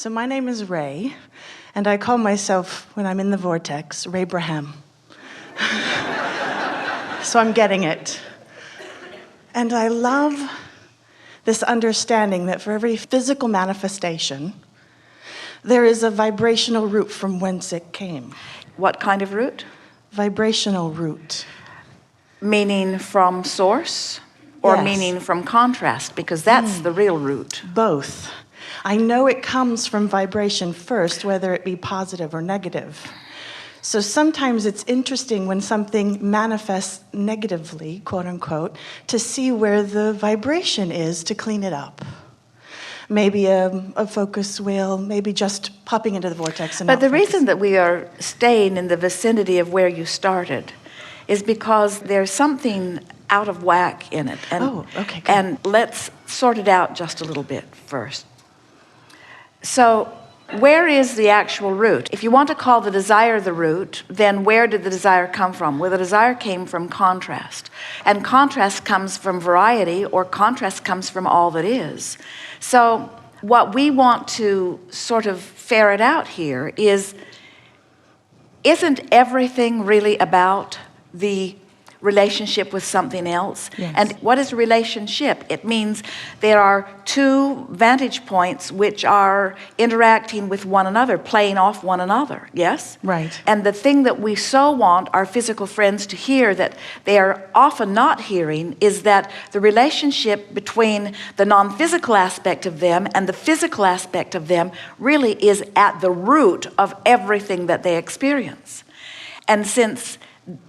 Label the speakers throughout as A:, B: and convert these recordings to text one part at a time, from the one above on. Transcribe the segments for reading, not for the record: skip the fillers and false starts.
A: So my name is Ray, and I call myself, when I'm in the vortex, Ray-Braham. So I'm getting it. And I love this understanding that for every physical manifestation, there is a vibrational root from whence it came.
B: What kind of root?
A: Vibrational root.
B: Meaning from source or
A: Yes.
B: meaning from contrast? Because that's the real root.
A: Both. I know it comes from vibration first, whether it be positive or negative. So sometimes it's interesting when something manifests negatively, quote unquote, to see where the vibration is to clean it up. Maybe a focus wheel, maybe just popping into the vortex. And
B: But
A: not
B: the
A: focusing.
B: reason that we are staying in the vicinity of where you started is because there's something out of whack in it. And,
A: Oh, okay, good.
B: And let's sort it out just a little bit first. So where is the actual root? If you want to call the desire the root, then where did the desire come from? Well, the desire came from contrast. And contrast comes from variety, or contrast comes from all that is. So what we want to sort of ferret out here is, isn't everything really about the relationship with something else?
A: Yes.
B: And what is a relationship? It means there are two vantage points which are interacting with one another, playing off one another, yes?
A: Right.
B: And the thing that we so want our physical friends to hear that they are often not hearing is that the relationship between the non-physical aspect of them and the physical aspect of them really is at the root of everything that they experience. And since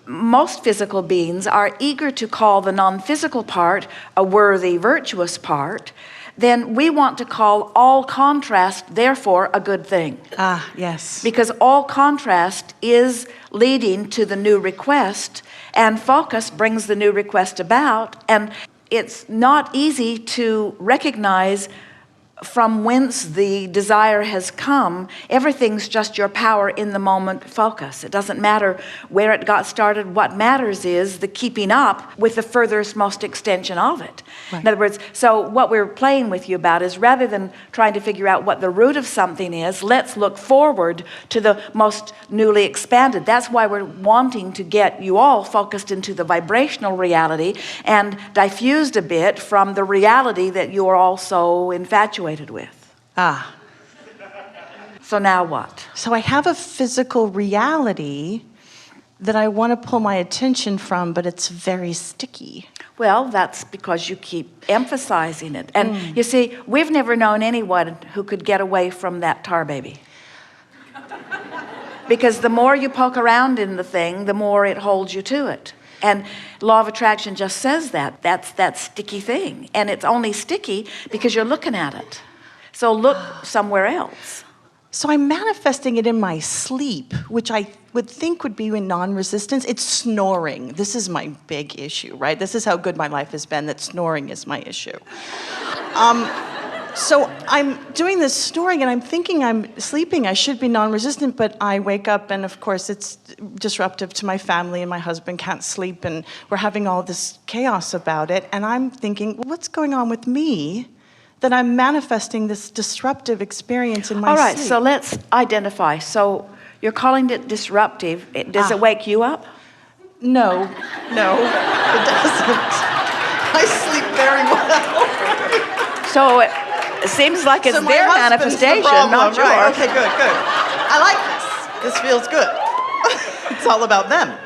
B: most physical beings are eager to call the non-physical part a worthy, virtuous part, then we want to call all contrast, therefore, a good thing.
A: Ah, yes.
B: Because all contrast is leading to the new request, and focus brings the new request about, and it's not easy to recognize from whence the desire has come. Everything's just your power in the moment focus. It doesn't matter where it got started. What matters is the keeping up with the furthest most extension of it.
A: Right.
B: In other words, so what we're playing with you about is, rather than trying to figure out what the root of something is, let's look forward to the most newly expanded. That's why we're wanting to get you all focused into the vibrational reality and diffused a bit from the reality that you're all so infatuated with.
A: Ah.
B: So now what?
A: So I have a physical reality that I want to pull my attention from, but it's very sticky.
B: Well, that's because you keep emphasizing it. And you see, we've never known anyone who could get away from that tar baby. Because the more you poke around in the thing, the more it holds you to it. And law of attraction just says that. That's that sticky thing. And it's only sticky because you're looking at it. So look somewhere else.
A: So I'm manifesting it in my sleep, which I would think would be in non-resistance. It's snoring. This is my big issue, right? This is how good my life has been, that snoring is my issue. So I'm doing this snoring, and I'm thinking I'm sleeping. I should be non-resistant, but I wake up, and of course it's disruptive to my family, and my husband can't sleep, and we're having all this chaos about it. And I'm thinking, what's going on with me that I'm manifesting this disruptive experience in my
B: All right,
A: sleep?
B: so let's identify. So you're calling it disruptive. Does it wake you up?
A: No, it doesn't. I sleep very well.
B: So it seems like it's
A: So my
B: their
A: husband's the
B: manifestation,
A: problem,
B: not yours.
A: right? Okay, good. I like this. This feels good. It's all about them.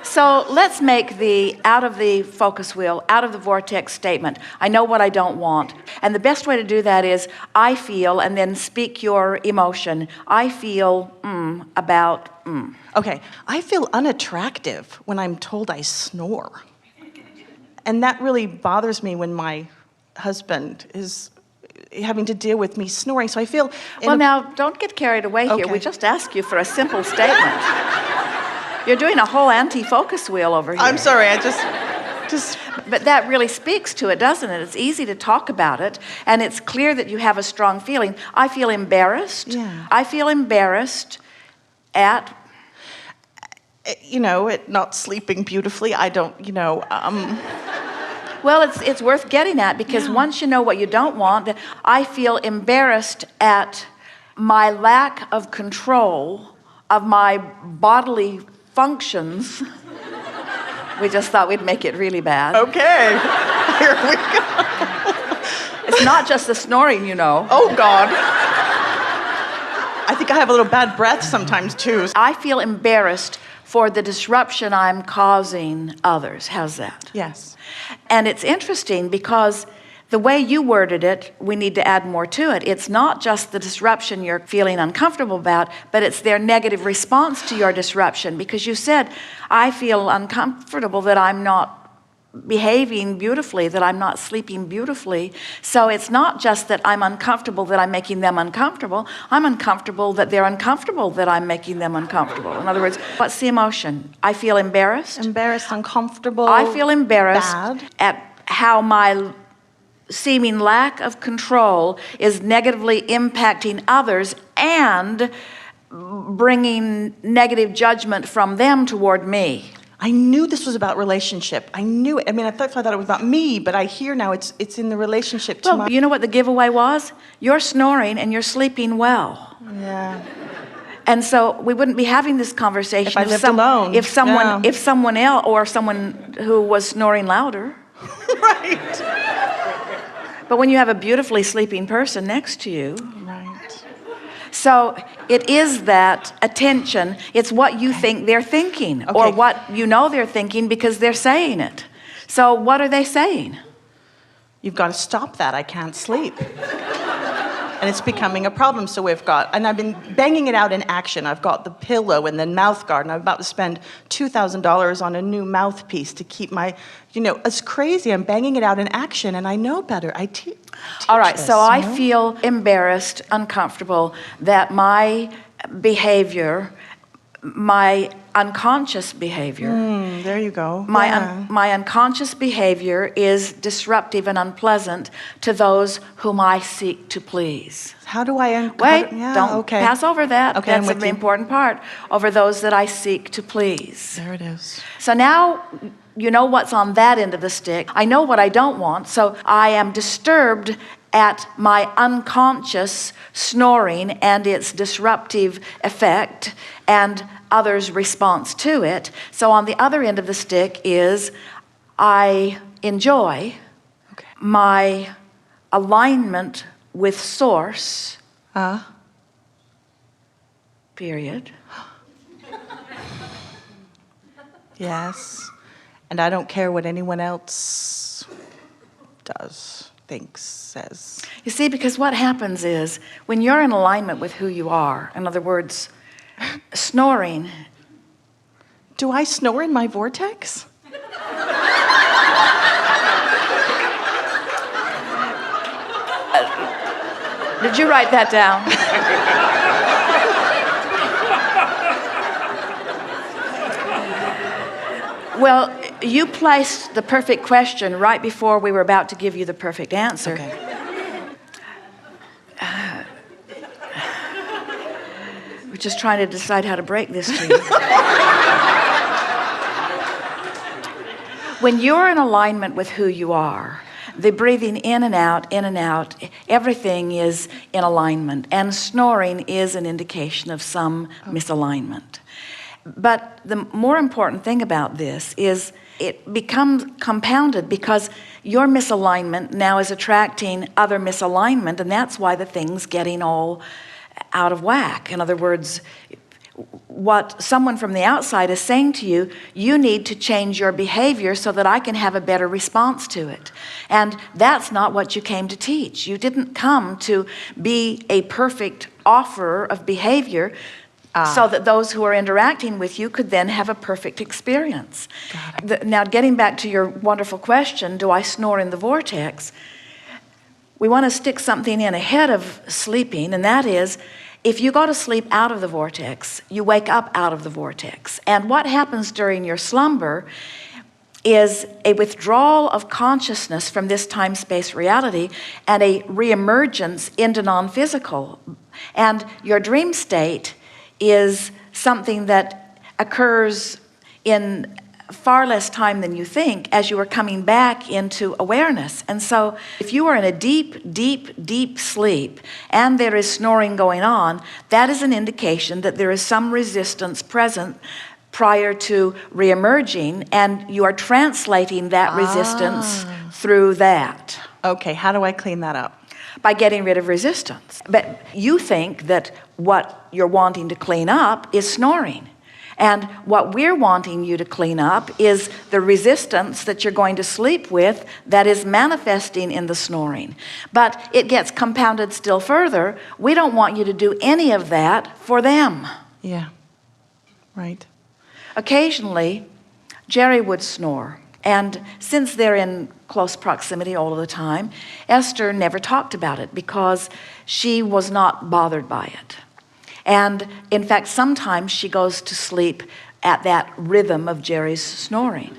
B: So let's make the out of the focus wheel, out of the vortex statement. I know what I don't want. And the best way to do that is, I feel, and then speak your emotion. I feel about.
A: Okay, I feel unattractive when I'm told I snore. And that really bothers me when my husband is having to deal with me snoring. So I feel...
B: Well, now, don't get carried away here.
A: Okay.
B: We just asked you for a simple statement. You're doing a whole anti-focus wheel over here.
A: I'm sorry, I just...
B: But that really speaks to it, doesn't it? It's easy to talk about it, and it's clear that you have a strong feeling. I feel embarrassed.
A: Yeah.
B: I feel embarrassed at...
A: at not sleeping beautifully. I don't,
B: Well, it's worth getting at, because once you know what you don't want, I feel embarrassed at my lack of control of my bodily functions. We just thought we'd make it really bad.
A: Okay, here we go.
B: It's not just the snoring, you know.
A: Oh, God. I think I have a little bad breath sometimes, too.
B: I feel embarrassed for the disruption I'm causing others. How's that?
A: Yes.
B: And it's interesting because the way you worded it, we need to add more to it. It's not just the disruption you're feeling uncomfortable about, but it's their negative response to your disruption. Because you said, I feel uncomfortable that I'm not behaving beautifully, that I'm not sleeping beautifully. So it's not just that I'm uncomfortable that I'm making them uncomfortable. I'm uncomfortable that they're uncomfortable that I'm making them uncomfortable. In other words, what's the emotion? I feel embarrassed.
A: Embarrassed, uncomfortable.
B: I feel embarrassed
A: bad.
B: at how my seeming lack of control is negatively impacting others and bringing negative judgment from them toward me.
A: I knew this was about relationship. I knew it. I mean, I thought it was about me, but I hear now it's in the relationship to
B: Well,
A: my...
B: you know what the giveaway was? You're snoring and you're sleeping well.
A: Yeah.
B: And so we wouldn't be having this conversation
A: If I lived alone.
B: If someone
A: Yeah.
B: else or someone who was snoring louder.
A: Right.
B: But when you have a beautifully sleeping person next to you.
A: Right.
B: So it is that attention. It's what you think they're thinking or what you know they're thinking because they're saying it. So what are they saying?
A: You've got to stop that. I can't sleep. And it's becoming a problem. So and I've been banging it out in action. I've got the pillow and the mouth guard, and I'm about to spend $2,000 on a new mouthpiece to keep my, it's crazy. I'm banging it out in action, and I know better. I teach
B: All right,
A: this,
B: so I
A: you know?
B: feel embarrassed, uncomfortable that my behavior, my unconscious behavior,
A: There you go.
B: my unconscious behavior is disruptive and unpleasant to those whom I seek to please.
A: How do I...
B: Wait, don't pass over that.
A: Okay, I'm
B: That's
A: with
B: an
A: you.
B: important part. Over those that I seek to please.
A: There it is.
B: So now you know what's on that end of the stick. I know what I don't want, so I am disturbed at my unconscious snoring and its disruptive effect and others' response to it. So on the other end of the stick is I enjoy my alignment with source, period.
A: Yes. And I don't care what anyone else does, thinks, says.
B: You see, because what happens is when you're in alignment with who you are, in other words, snoring.
A: Do I snore in my vortex?
B: Did you write that down? Well, you placed the perfect question right before we were about to give you the perfect answer.
A: Okay.
B: We're just trying to decide how to break this to you. When you're in alignment with who you are, the breathing in and out, everything is in alignment. And snoring is an indication of some misalignment. But the more important thing about this is it becomes compounded because your misalignment now is attracting other misalignment, and that's why the thing's getting all out of whack. In other words, what someone from the outside is saying to you, you need to change your behavior so that I can have a better response to it. And that's not what you came to teach. You didn't come to be a perfect offerer of behavior so that those who are interacting with you could then have a perfect experience. Now, getting back to your wonderful question, do I snore in the vortex? We want to stick something in ahead of sleeping, and that is, if you go to sleep out of the vortex, you wake up out of the vortex. And what happens during your slumber is a withdrawal of consciousness from this time-space reality and a reemergence into non-physical. And your dream state is something that occurs in far less time than you think as you are coming back into awareness. And so if you are in a deep, deep, deep sleep and there is snoring going on, that is an indication that there is some resistance present prior to reemerging, and you are translating that resistance through that.
A: Okay, how do I clean that up?
B: By getting rid of resistance. But you think that what you're wanting to clean up is snoring. And what we're wanting you to clean up is the resistance that you're going to sleep with that is manifesting in the snoring. But it gets compounded still further. We don't want you to do any of that for them.
A: Yeah, right.
B: Occasionally, Jerry would snore. And since they're in close proximity all of the time, Esther never talked about it because she was not bothered by it. And in fact, sometimes she goes to sleep at that rhythm of Jerry's snoring.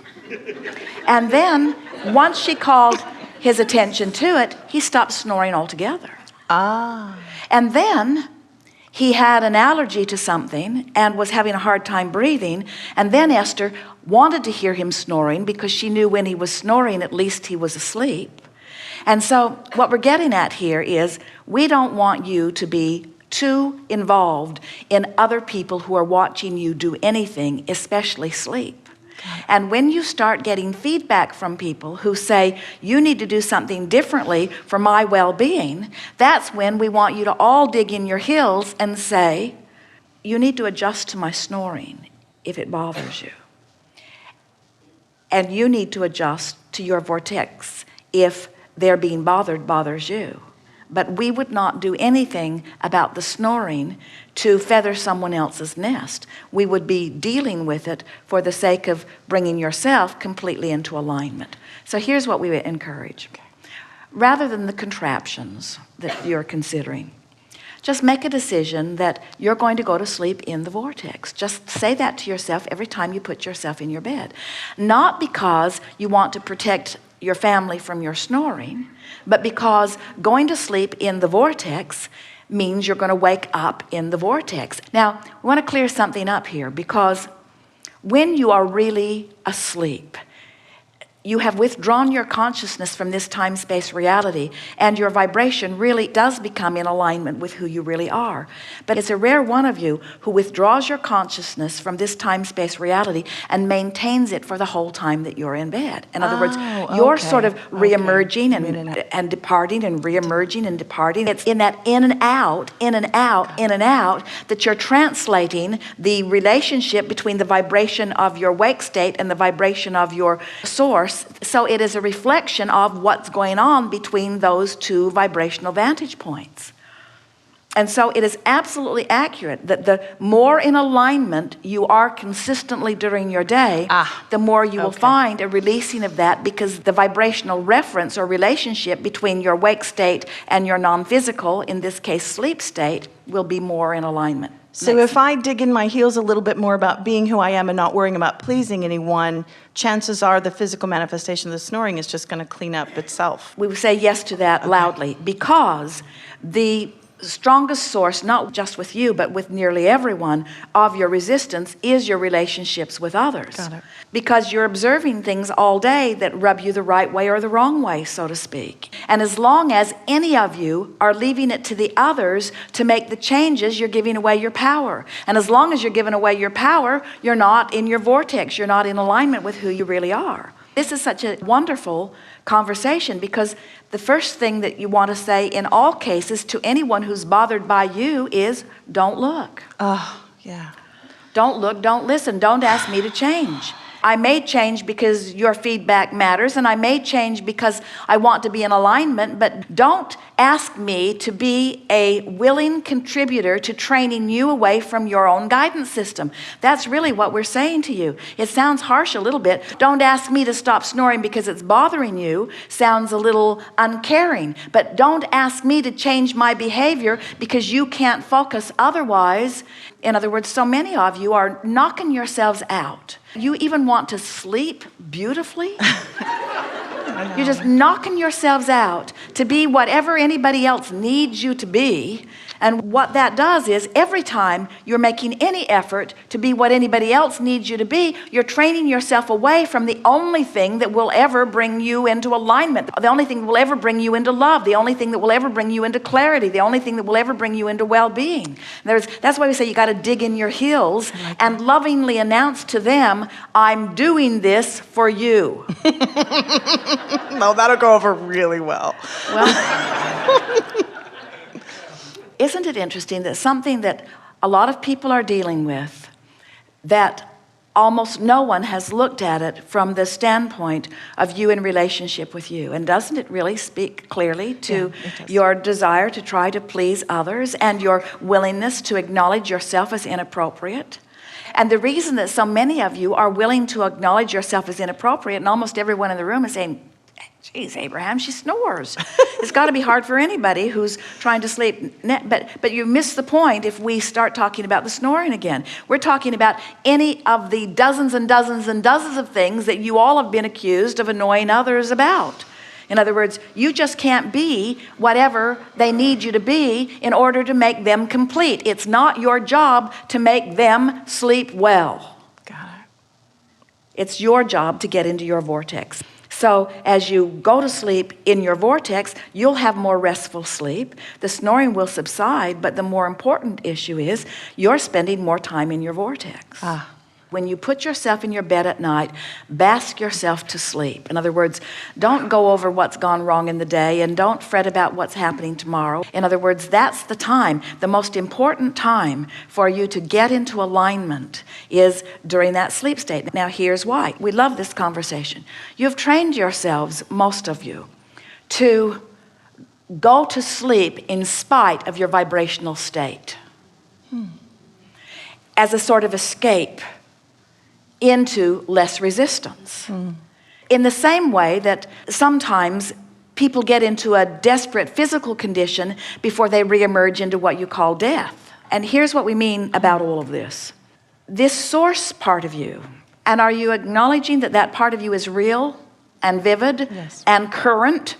B: And then once she called his attention to it, he stopped snoring altogether. And then he had an allergy to something and was having a hard time breathing. And then Esther wanted to hear him snoring because she knew when he was snoring, at least he was asleep. And so what we're getting at here is we don't want you to be too involved in other people who are watching you do anything, especially sleep. And when you start getting feedback from people who say, you need to do something differently for my well-being, that's when we want you to all dig in your heels and say, you need to adjust to my snoring if it bothers you. And you need to adjust to your vortex if their being bothered bothers you. But we would not do anything about the snoring to feather someone else's nest. We would be dealing with it for the sake of bringing yourself completely into alignment. So here's what we would encourage. Rather than the contraptions that you're considering, just make a decision that you're going to go to sleep in the vortex. Just say that to yourself every time you put yourself in your bed. Not because you want to protect your family from your snoring, but because going to sleep in the vortex means you're going to wake up in the vortex. Now, we want to clear something up here, because when you are really asleep, you have withdrawn your consciousness from this time-space reality, and your vibration really does become in alignment with who you really are. But it's a rare one of you who withdraws your consciousness from this time-space reality and maintains it for the whole time that you're in bed. In other words, you're sort of re-emerging and departing and re-emerging and departing. It's in that in and out, in and out, in and out, that you're translating the relationship between the vibration of your wake state and the vibration of your source. So it is a reflection of what's going on between those two vibrational vantage points. And so it is absolutely accurate that the more in alignment you are consistently during your day, the more you will find a releasing of that, because the vibrational reference or relationship between your wake state and your non-physical, in this case sleep state, will be more in alignment.
A: So if I dig in my heels a little bit more about being who I am and not worrying about pleasing anyone, chances are the physical manifestation of the snoring is just going to clean up itself.
B: We would say yes to that loudly, because the strongest source, not just with you, but with nearly everyone, of your resistance is your relationships with others.
A: Got it.
B: Because you're observing things all day that rub you the right way or the wrong way, so to speak. And as long as any of you are leaving it to the others to make the changes, you're giving away your power. And as long as you're giving away your power, you're not in your vortex. You're not in alignment with who you really are. This is such a wonderful conversation, because the first thing that you want to say in all cases to anyone who's bothered by you is, don't look.
A: Oh, yeah.
B: Don't look, don't listen, don't ask me to change. I may change because your feedback matters, and I may change because I want to be in alignment, but don't ask me to be a willing contributor to training you away from your own guidance system. That's really what we're saying to you. It sounds harsh a little bit. Don't ask me to stop snoring because it's bothering you. Sounds a little uncaring. But don't ask me to change my behavior because you can't focus otherwise. In other words, so many of you are knocking yourselves out. You even want to sleep beautifully. You're just knocking yourselves out to be whatever anybody else needs you to be, And what that does is every time you're making any effort to be what anybody else needs you to be, you're training yourself away from the only thing that will ever bring you into alignment, the only thing that will ever bring you into love, the only thing that will ever bring you into clarity, the only thing that will ever bring you into well-being. That's why we say you got to dig in your heels and lovingly announce to them, I'm doing this for you.
A: No, that'll go over really well.
B: Well, isn't it interesting that something that a lot of people are dealing with, that almost no one has looked at it from the standpoint of you in relationship with you? And doesn't it really speak clearly to your desire to try to please others and your willingness to acknowledge yourself as inappropriate? And the reason that so many of you are willing to acknowledge yourself as inappropriate, and almost everyone in the room is saying, geez, Abraham, she snores. It's got to be hard for anybody who's trying to sleep. But you miss the point if we start talking about the snoring again. We're talking about any of the dozens and dozens and dozens of things that you all have been accused of annoying others about. In other words, you just can't be whatever they need you to be in order to make them complete. It's not your job to make them sleep well.
A: Got it.
B: It's your job to get into your vortex. So as you go to sleep in your vortex, you'll have more restful sleep. The snoring will subside, but the more important issue is you're spending more time in your vortex. When you put yourself in your bed at night, bask yourself to sleep. In other words, don't go over what's gone wrong in the day and don't fret about what's happening tomorrow. In other words, that's the time, the most important time for you to get into alignment is during that sleep state. Now, here's why. We love this conversation. You've trained yourselves, most of you, to go to sleep in spite of your vibrational state as a sort of escape into less resistance. In the same way that sometimes people get into a desperate physical condition before they reemerge into what you call death. And here's what we mean about all of this. This source part of you, and are you acknowledging that that part of you is real and vivid and current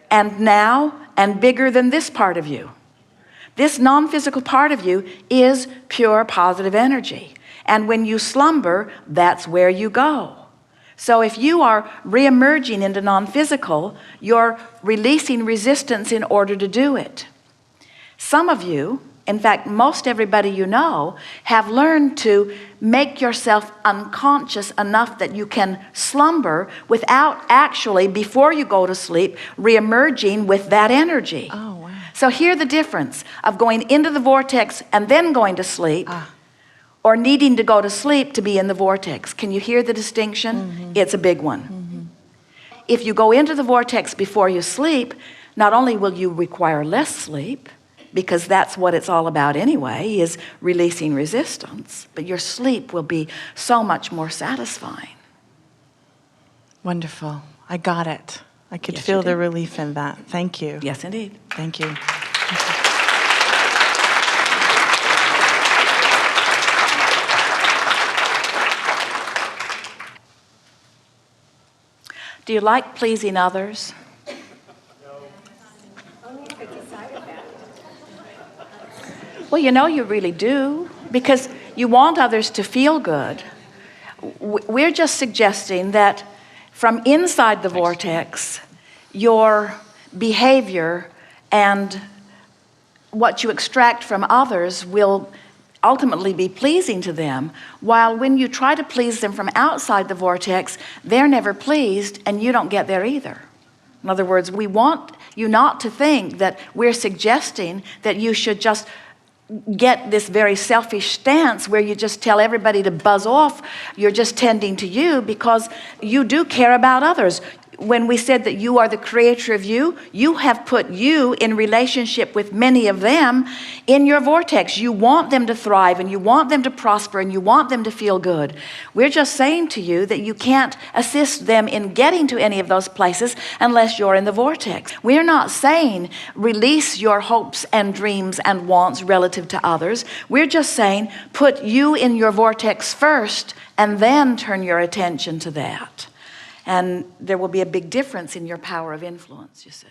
B: and now and bigger than this part of you? This non-physical part of you is pure positive energy. And when you slumber, that's where you go. So if you are reemerging into non-physical, you're releasing resistance in order to do it. Some of you, in fact, most everybody you know, have learned to make yourself unconscious enough that you can slumber without actually, before you go to sleep, reemerging with that energy.
A: Oh, wow.
B: So here's the difference of going into the vortex and then going to sleep, or needing to go to sleep to be in the vortex. Can you hear the distinction? It's a big one. If you go into the vortex before you sleep, not only will you require less sleep, because that's what it's all about anyway, is releasing resistance, but your sleep will be so much more satisfying.
A: Wonderful. I got it. I could
B: Yes,
A: feel
B: you
A: the
B: did.
A: relief in that. Thank you.
B: Yes, indeed.
A: Thank you.
B: Do you like pleasing others? Well, you know you really do, because you want others to feel good. We're just suggesting that from inside the vortex, your behavior and what you extract from others will ultimately be pleasing to them, while when you try to please them from outside the vortex, they're never pleased and you don't get there either. In other words, we want you not to think that we're suggesting that you should just get this very selfish stance where you just tell everybody to buzz off. You're just tending to you because you do care about others. When we said that you are the creator of you, you have put you in relationship with many of them in your vortex. You want them to thrive and you want them to prosper and you want them to feel good. We're just saying to you that you can't assist them in getting to any of those places unless you're in the vortex. We're not saying release your hopes and dreams and wants relative to others. We're just saying put you in your vortex first and then turn your attention to that. And there will be a big difference in your power of influence, you see.